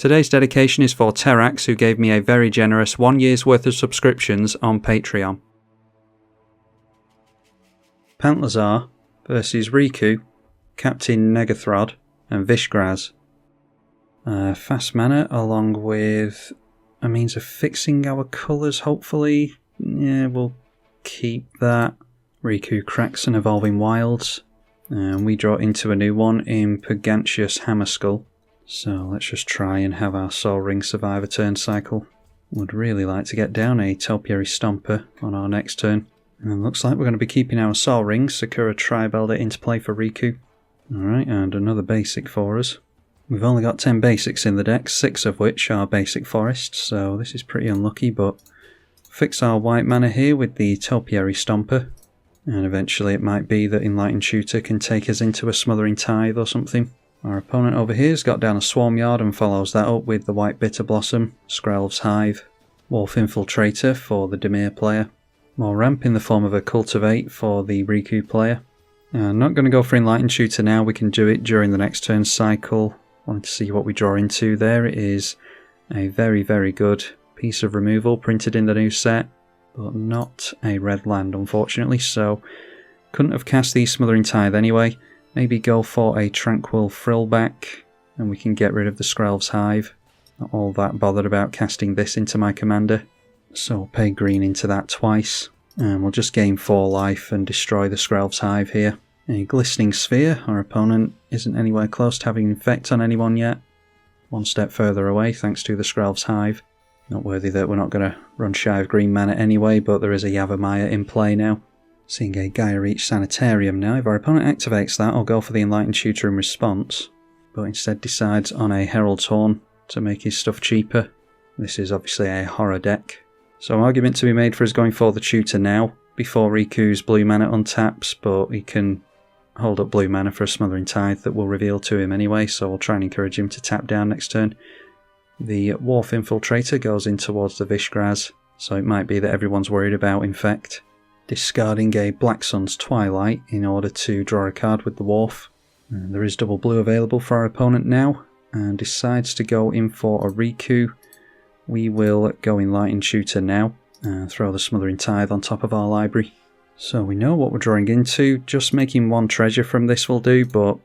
Today's dedication is for Terax, who gave me a very generous 1 year's worth of subscriptions on Patreon. Pantlaza versus Riku, Captain Negathrod and Vishgraz. Fast mana along with a means of fixing our colours, hopefully. Yeah, we'll keep that. Riku cracks an Evolving Wilds. And we draw into a new one in Pergantius Hammerskull. So let's just try and have our Soul Ring survive a turn cycle. Would really like to get down a Topiary Stomper on our next turn. And looks like we're going to be keeping our Soul Ring, Sakura Tribalkai into play for Riku. Alright, and another basic for us. We've only got 10 basics in the deck, 6 of which are basic forests, so this is pretty unlucky, but fix our white mana here with the Topiary Stomper. And eventually it might be that Enlightened Tutor can take us into a Smothering Tithe or something. Our opponent over here has got down a Swarmyard and follows that up with the White Bitter Blossom, Skrelv's Hive, Wolf Infiltrator for the Dimir player, more ramp in the form of a Cultivate for the Riku player. I'm not going to go for Enlightened Tutor now, we can do it during the next turn cycle. Wanted to see what we draw into there. It is a very, very good piece of removal printed in the new set, but not a red land unfortunately, so couldn't have cast the Smothering Tithe anyway. Maybe go for a Tranquil Frillback and we can get rid of the Skrelv's Hive. Not all that bothered about casting this into my commander, so we'll pay green into that twice. And we'll just gain 4 life and destroy the Skrelv's Hive here. A Glistening Sphere, our opponent isn't anywhere close to having effect on anyone yet. One step further away thanks to the Skrelv's Hive. Not worthy that we're not going to run shy of green mana anyway, but there is a Yavimaya in play now. Seeing a Gaia Reach Sanitarium now. If our opponent activates that, I'll go for the Enlightened Tutor in response, but instead decides on a Herald's Horn to make his stuff cheaper. This is obviously a horror deck, so argument to be made for us going for the Tutor now, before Riku's blue mana untaps, but he can hold up blue mana for a Smothering Tithe that will reveal to him anyway, so we'll try and encourage him to tap down next turn. The Wolf Infiltrator goes in towards the Vishgraz, so it might be that everyone's worried about Infect. Discarding a Black Sun's Twilight in order to draw a card with the Wolf. And there is double blue available for our opponent now, and decides to go in for a Riku. We will go Enlightened Tutor now, and throw the Smothering Tithe on top of our library. So we know what we're drawing into. Just making 1 treasure from this will do, but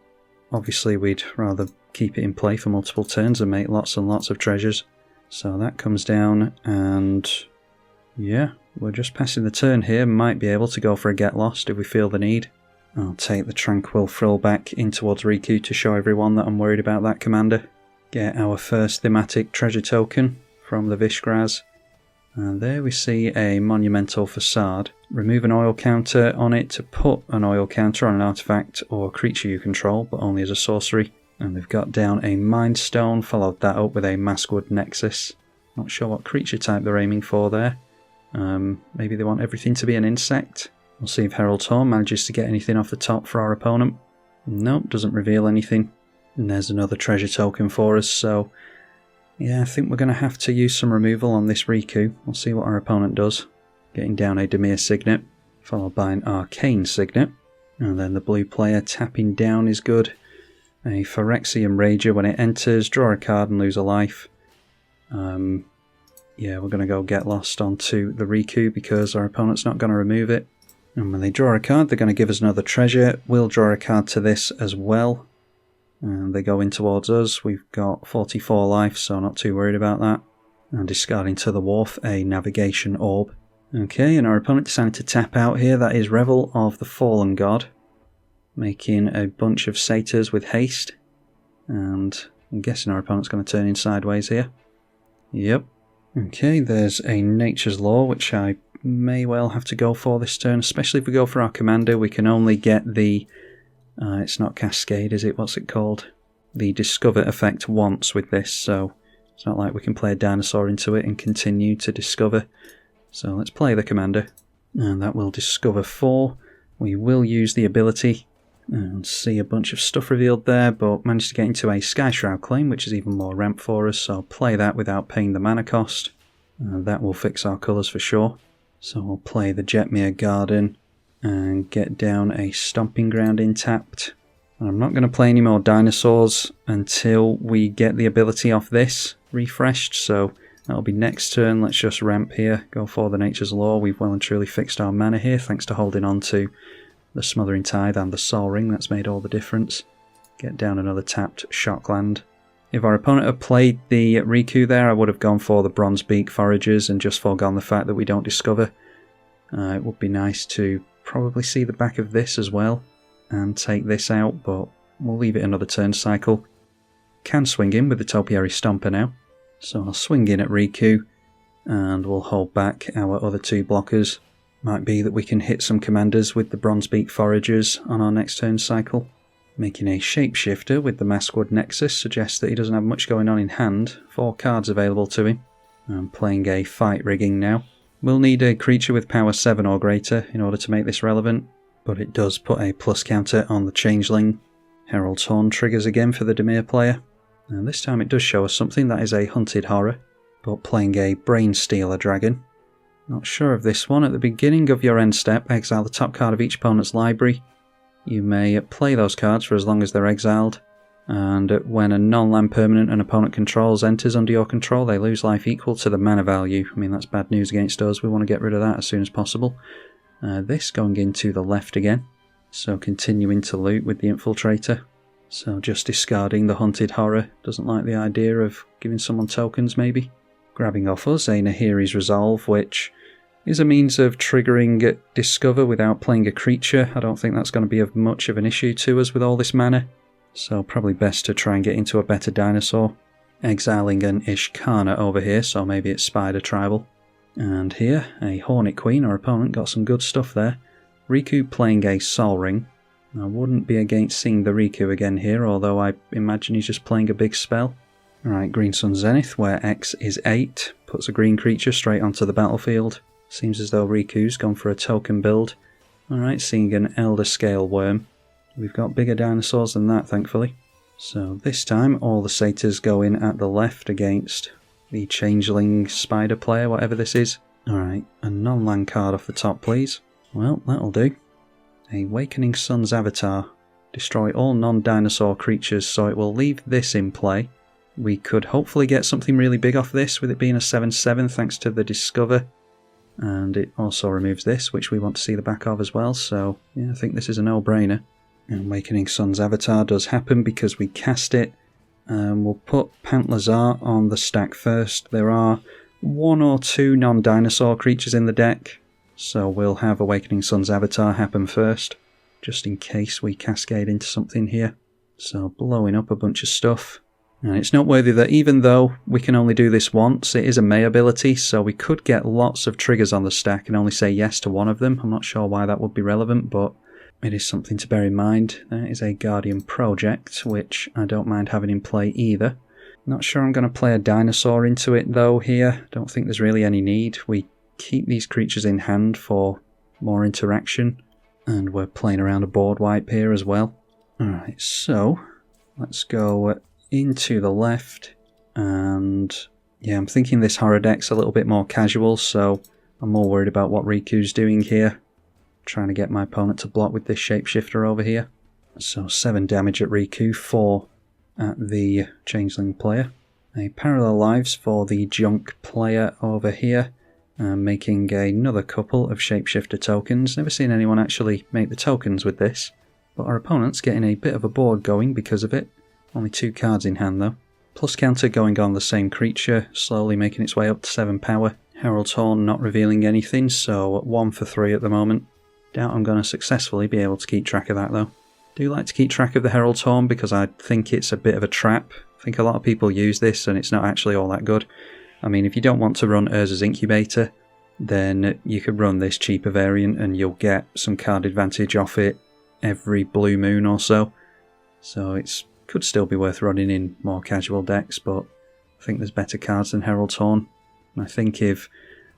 obviously we'd rather keep it in play for multiple turns and make lots and lots of treasures. So that comes down, and yeah, we're just passing the turn here. Might be able to go for a Get Lost if we feel the need. I'll take the Tranquil Frillback in towards Riku to show everyone that I'm worried about that commander. Get our first thematic treasure token from the Vishgraz. And there we see a Monumental Facade. Remove an oil counter on it to put an oil counter on an artifact or creature you control, but only as a sorcery. And they've got down a Mind Stone, followed that up with a Maskwood Nexus. Not sure what creature type they're aiming for there. Maybe they want everything to be an insect. We'll see if Herald's Horn manages to get anything off the top for our opponent. Nope, doesn't reveal anything. And there's another treasure token for us, so yeah, I think we're going to have to use some removal on this Riku. We'll see what our opponent does. Getting down a Dimir Signet, followed by an Arcane Signet. And then the blue player tapping down is good. A Phyrexian Rager when it enters, draw a card and lose a life. Yeah, we're going to go Get Lost onto the Riku because our opponent's not going to remove it. And when they draw a card, they're going to give us another treasure. We'll draw a card to this as well. And they go in towards us. We've got 44 life, so not too worried about that. And discarding to the Wharf a Navigation Orb. Okay, and our opponent decided to tap out here. That is Revel of the Fallen God, making a bunch of Satyrs with haste. And I'm guessing our opponent's going to turn in sideways here. Yep. Okay, there's a Nature's Law, which I may well have to go for this turn, especially if we go for our commander. We can only get the... it's not Cascade, is it? What's it called? The Discover effect once with this, so it's not like we can play a dinosaur into it and continue to discover. So let's play the commander, and that will discover 4. We will use the ability and see a bunch of stuff revealed there, but managed to get into a Sky Shroud Claim, which is even more ramp for us, so I'll play that without paying the mana cost. That will fix our colours for sure. So we'll play the Jetmere Garden and get down a Stomping Ground intapped. I'm not going to play any more dinosaurs until we get the ability off this refreshed, so that'll be next turn. Let's just ramp here, go for the Nature's Law. We've well and truly fixed our mana here, thanks to holding on to the Smothering Tithe and the Sol Ring. That's made all the difference. Get down another tapped Shockland. If our opponent had played the Riku there, I would have gone for the Bronzebeak Foragers and just foregone the fact that we don't discover. It would be nice to probably see the back of this as well and take this out, but we'll leave it another turn cycle. Can swing in with the Topiary Stomper now, so I'll swing in at Riku and we'll hold back our other two blockers. Might be that we can hit some commanders with the Bronzebeak Foragers on our next turn cycle. Making a Shapeshifter with the Maskwood Nexus suggests that he doesn't have much going on in hand. 4 cards available to him. I'm playing a Fight Rigging now. We'll need a creature with power 7 or greater in order to make this relevant, but it does put a plus counter on the Changeling. Herald's Horn triggers again for the Dimir player, and this time it does show us something. That is a Hunted Horror, but playing a Brain Stealer Dragon. Not sure of this one. At the beginning of your end step, exile the top card of each opponent's library. You may play those cards for as long as they're exiled, and when a non-land permanent an opponent controls enters under your control, they lose life equal to the mana value. I mean, that's bad news against us. We want to get rid of that as soon as possible. This going into the left again, so continuing to loot with the Infiltrator. So just discarding the Hunted Horror. Doesn't like the idea of giving someone tokens maybe. Grabbing off us a Nahiri's Resolve, which is a means of triggering Discover without playing a creature. I don't think that's going to be of much of an issue to us with all this mana, so probably best to try and get into a better dinosaur. Exiling an Ishkana over here, so maybe it's Spider Tribal. And here, a Hornet Queen, our opponent, got some good stuff there. Riku playing a Sol Ring. I wouldn't be against seeing the Riku again here, although I imagine he's just playing a big spell. Alright, Green Sun Zenith, where X is 8, puts a green creature straight onto the battlefield. Seems as though Riku's gone for a token build. Alright, seeing an Elder Scale Worm. We've got bigger dinosaurs than that, thankfully. So this time, all the satyrs go in at the left against the Changeling Spider player, whatever this is. Alright, a non-land card off the top, please. Well, that'll do. A Awakening Sun's Avatar. Destroy all non-dinosaur creatures, so it will leave this in play. We could hopefully get something really big off this, with it being a 7/7 thanks to the Discover. And it also removes this, which we want to see the back of as well, so yeah, I think this is a no-brainer. And Awakening Sun's Avatar does happen because we cast it. We'll put Pantlaza on the stack first. There are 1 or 2 non-dinosaur creatures in the deck, so we'll have Awakening Sun's Avatar happen first, just in case we cascade into something here. So blowing up a bunch of stuff. And it's noteworthy that even though we can only do this once, it is a May ability, so we could get lots of triggers on the stack and only say yes to one of them. I'm not sure why that would be relevant, but it is something to bear in mind. There is a Guardian Project, which I don't mind having in play either. Not sure I'm going to play a dinosaur into it though here. Don't think there's really any need. We keep these creatures in hand for more interaction, and we're playing around a board wipe here as well. Alright, so let's go into the left, and yeah, I'm thinking this horror deck's a little bit more casual, so I'm more worried about what Riku's doing here. Trying to get my opponent to block with this Shapeshifter over here. So 7 damage at Riku, 4 at the Changeling player. A Parallel Lives for the Junk player over here, making another couple of Shapeshifter tokens. Never seen anyone actually make the tokens with this, but our opponent's getting a bit of a board going because of it. Only 2 cards in hand though. Plus counter going on the same creature, slowly making its way up to 7 power. Herald's Horn not revealing anything, so 1 for 3 at the moment. Doubt I'm going to successfully be able to keep track of that though. Do like to keep track of the Herald's Horn because I think it's a bit of a trap. I think a lot of people use this and it's not actually all that good. I mean, if you don't want to run Urza's Incubator, then you could run this cheaper variant and you'll get some card advantage off it every blue moon or so. So it's could still be worth running in more casual decks, but I think there's better cards than Herald's Horn. And I think if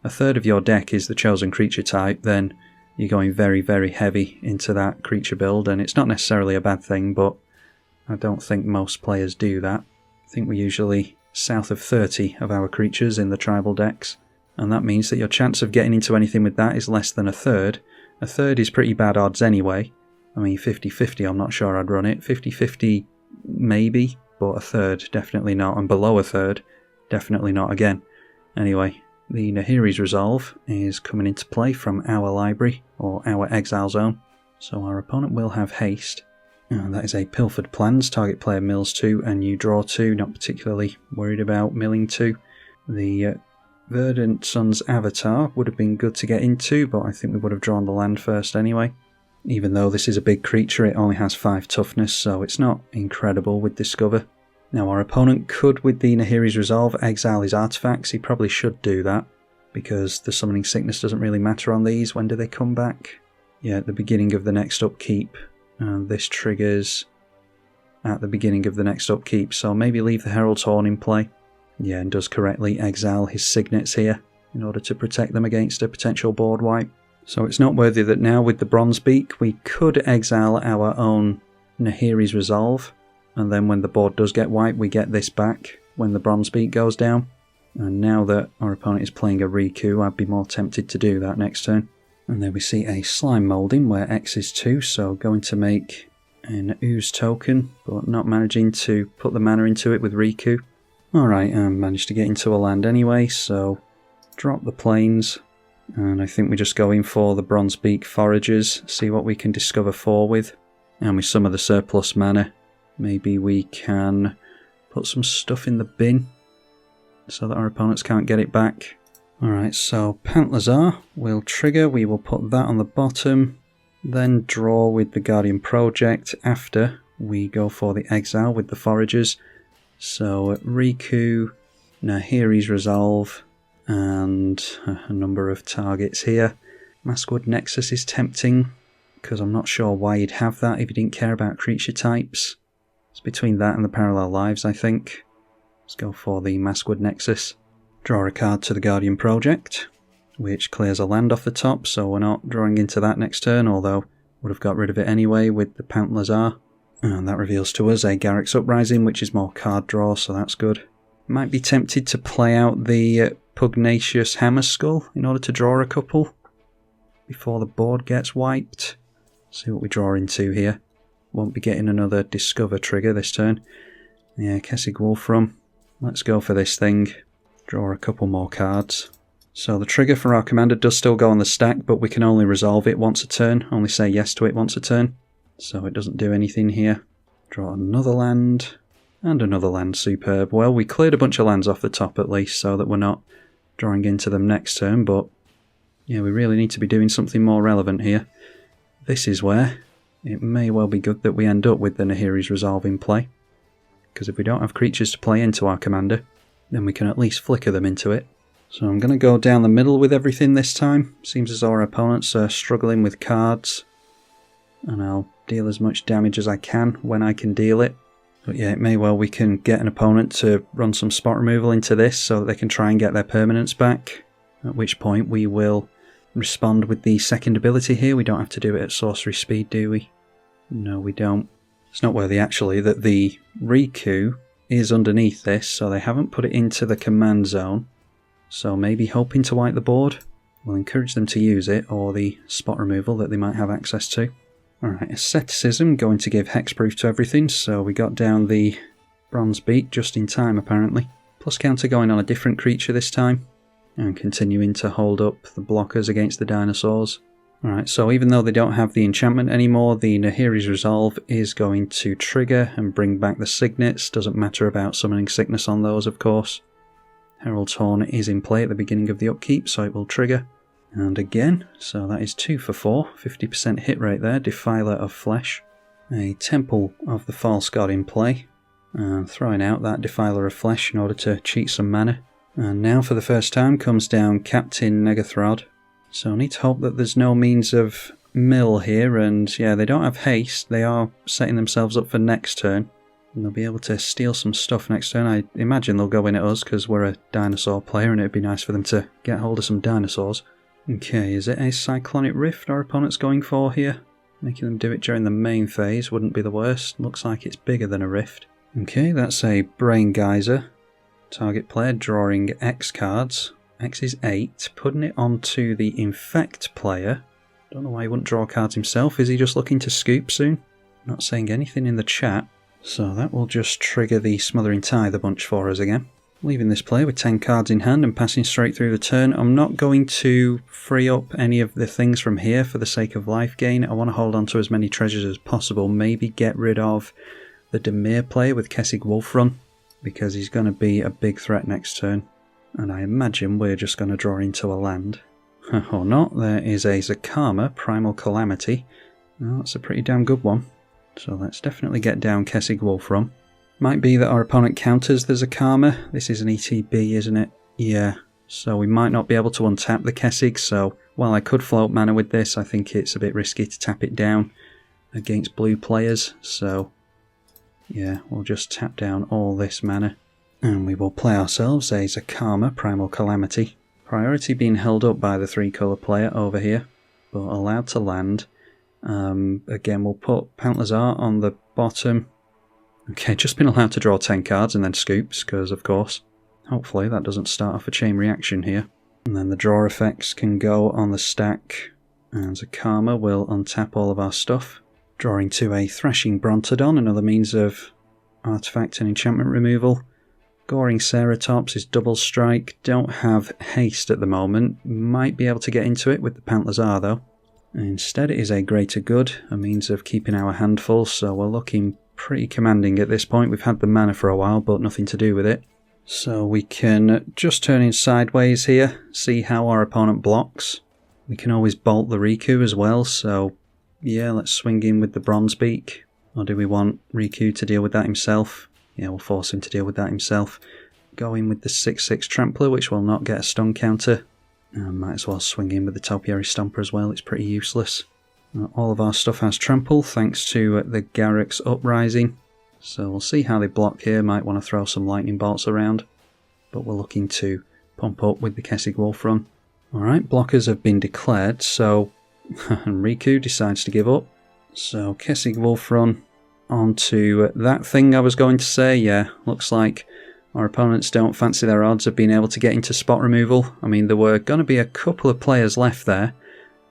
a third of your deck is the chosen creature type, then you're going very, very heavy into that creature build, and it's not necessarily a bad thing, but I don't think most players do that. I think we're usually south of 30 of our creatures in the tribal decks, and that means that your chance of getting into anything with that is less than a third. A third is pretty bad odds anyway. I mean, 50-50, I'm not sure I'd run it. 50-50, maybe, but a third, definitely not. And below a third, definitely not again. Anyway, the Nahiri's Resolve is coming into play from our library, or our exile zone. So our opponent will have haste. And that is a Pilfered Plans. Target player mills 2 and you draw 2. Not particularly worried about milling 2. The Verdant Sun's Avatar would have been good to get into, but I think we would have drawn the land first anyway. Even though this is a big creature, it only has 5 toughness, so it's not incredible with Discover. Now our opponent could, with the Nahiri's Resolve, exile his artifacts. He probably should do that, because the Summoning Sickness doesn't really matter on these. When do they come back? Yeah, at the beginning of the next upkeep. And this triggers at the beginning of the next upkeep, so maybe leave the Herald's Horn in play. Yeah, and does correctly exile his Signets here in order to protect them against a potential board wipe. So it's noteworthy that now with the Bronzebeak we could exile our own Nahiri's Resolve, and then when the board does get wiped we get this back when the Bronzebeak goes down. And now that our opponent is playing a Riku, I'd be more tempted to do that next turn. And then we see a Slime Moulding where X is 2, so going to make an Ooze token, but not managing to put the mana into it with Riku. Alright, managed to get into a land anyway, so drop the plains, and I think we just go in for the Bronzebeak Foragers, see what we can discover 4 with. And with some of the surplus mana, maybe we can put some stuff in the bin so that our opponents can't get it back. Alright, so Pantlaza will trigger, we will put that on the bottom, then draw with the Guardian Project after we go for the exile with the Foragers. So Riku, Nahiri's Resolve, and a number of targets here. Maskwood Nexus is tempting, because I'm not sure why you'd have that if you didn't care about creature types. It's between that and the Parallel Lives, I think. Let's go for the Maskwood Nexus. Draw a card to the Guardian Project, which clears a land off the top, so we're not drawing into that next turn, although would have got rid of it anyway with the Pantlaza. And that reveals to us a Garruk's Uprising, which is more card draw, so that's good. Might be tempted to play out the Pugnacious Hammerskull in order to draw a couple before the board gets wiped. See what we draw into here. Won't be getting another Discover trigger this turn. Yeah, Kessig Wolfram. Let's go for this thing. Draw a couple more cards. So the trigger for our commander does still go on the stack, but we can only resolve it once a turn, only say yes to it once a turn. So it doesn't do anything here. Draw another land, and another land, superb. Well, we cleared a bunch of lands off the top at least, so that we're not drawing into them next turn, but yeah, we really need to be doing something more relevant here. This is where it may well be good that we end up with the Nahiri's Resolve in play, because if we don't have creatures to play into our commander, then we can at least flicker them into it. So I'm going to go down the middle with everything this time. Seems as though our opponents are struggling with cards, and I'll deal as much damage as I can when I can deal it. But yeah, it may well we can get an opponent to run some spot removal into this so that they can try and get their permanents back, at which point we will respond with the second ability here. We don't have to do it at sorcery speed, do we? No, we don't. It's noteworthy actually that the Riku is underneath this, so they haven't put it into the command zone. So maybe hoping to wipe the board. We'll encourage them to use it, or the spot removal that they might have access to. Alright, Asceticism, going to give hexproof to everything, so we got down the Bronzebeak just in time apparently. Plus counter going on a different creature this time, and continuing to hold up the blockers against the dinosaurs. Alright, so even though they don't have the enchantment anymore, the Nahiri's Resolve is going to trigger and bring back the Signets. Doesn't matter about Summoning Sickness on those, of course. Herald's Horn is in play at the beginning of the upkeep, so it will trigger. And again, so that is 2 for 4, 50% hit rate there, Defiler of Flesh. A Temple of the False God in play, and throwing out that Defiler of Flesh in order to cheat some mana. And now for the first time comes down Captain Negathrod. So I need to hope that there's no means of mill here, and yeah, they don't have haste, they are setting themselves up for next turn. And they'll be able to steal some stuff next turn. I imagine they'll go in at us because we're a dinosaur player and it'd be nice for them to get hold of some dinosaurs. Okay, is it a Cyclonic Rift our opponent's going for here? Making them do it during the main phase wouldn't be the worst. Looks like it's bigger than a Rift. Okay, that's a Brain Geyser. Target player drawing X cards. X is 8. Putting it onto the Infect player Don't know why he wouldn't draw cards himself. Is he just looking to scoop soon? Not saying anything in the chat. So that will just trigger the Smothering Tithe a bunch for us again. Leaving this play with 10 cards in hand and passing straight through the turn. I'm not going to free up any of the things from here for the sake of life gain. I want to hold on to as many treasures as possible. Maybe get rid of the Dimir play with Kessig Wolfrun, because he's going to be a big threat next turn. And I imagine we're just going to draw into a land. Or not. There is a Zakama, Primal Calamity. Well, that's a pretty damn good one. So let's definitely get down Kessig Wolfrun. Might be that our opponent counters the Zakama. This is an ETB, isn't it? Yeah. So we might not be able to untap the Kessig, so while I could float mana with this, I think it's a bit risky to tap it down against blue players. So yeah, we'll just tap down all this mana. And we will play ourselves a Zakama, Primal Calamity. Priority being held up by the 3-colour player over here, but allowed to land. Again, we'll put Pantlaza on the bottom. Okay, just been allowed to draw 10 cards and then scoops, because of course. Hopefully that doesn't start off a chain reaction here. And then the draw effects can go on the stack, and Zakama will untap all of our stuff. Drawing to a Thrashing Brontodon, another means of artifact and enchantment removal. Goring Ceratops is double strike. Don't have haste at the moment. Might be able to get into it with the Pantlaza though. Instead it is a Greater Good, a means of keeping our hand full, so we're looking pretty commanding at this point. We've had the mana for a while, but nothing to do with it. So we can just turn in sideways here, see how our opponent blocks. We can always bolt the Riku as well, so yeah, let's swing in with the Bronzebeak. Or do we want Riku to deal with that himself? Yeah, we'll force him to deal with that himself. Go in with the 6/6 Trampler, which will not get a stun counter. Might as well swing in with the Topiary Stomper as well, it's pretty useless. All of our stuff has trample thanks to the Garruk's Uprising. So we'll see how they block here, might want to throw some lightning bolts around. But we're looking to pump up with the Kessig Wolfrun. Alright, blockers have been declared, so Riku decides to give up. So Kessig Wolfrun onto that thing I was going to say. Yeah, looks like our opponents don't fancy their odds of being able to get into spot removal. I mean, there were going to be a couple of players left there,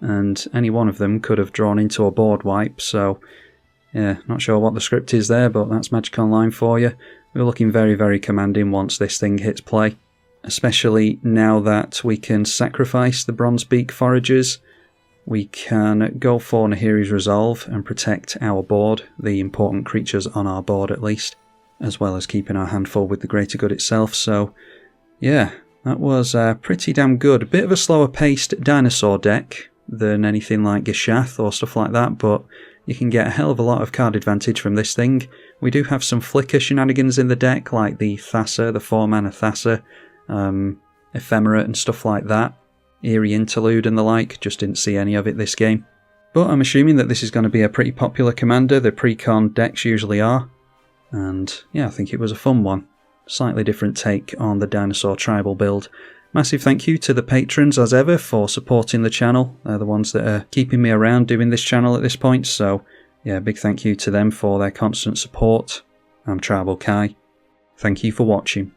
and any one of them could have drawn into a board wipe, so yeah, not sure what the script is there, but that's Magic Online for you. We're looking very, very commanding once this thing hits play, especially now that we can sacrifice the Bronzebeak Foragers. We can go for Nahiri's Resolve and protect our board, the important creatures on our board at least, as well as keeping our hand full with the Greater Good itself. So yeah, that was pretty damn good. A bit of a slower paced dinosaur deck than anything like Gishath or stuff like that, but you can get a hell of a lot of card advantage from this thing. We do have some flicker shenanigans in the deck, like the Thassa, the 4-mana Thassa, Ephemera and stuff like that. Eerie Interlude and the like, just didn't see any of it this game. But I'm assuming that this is going to be a pretty popular commander, the pre-con decks usually are. And yeah, I think it was a fun one. Slightly different take on the dinosaur tribal build. Massive thank you to the patrons as ever for supporting the channel. They're the ones that are keeping me around doing this channel at this point, so yeah, big thank you to them for their constant support. I'm Tribalkai. Thank you for watching.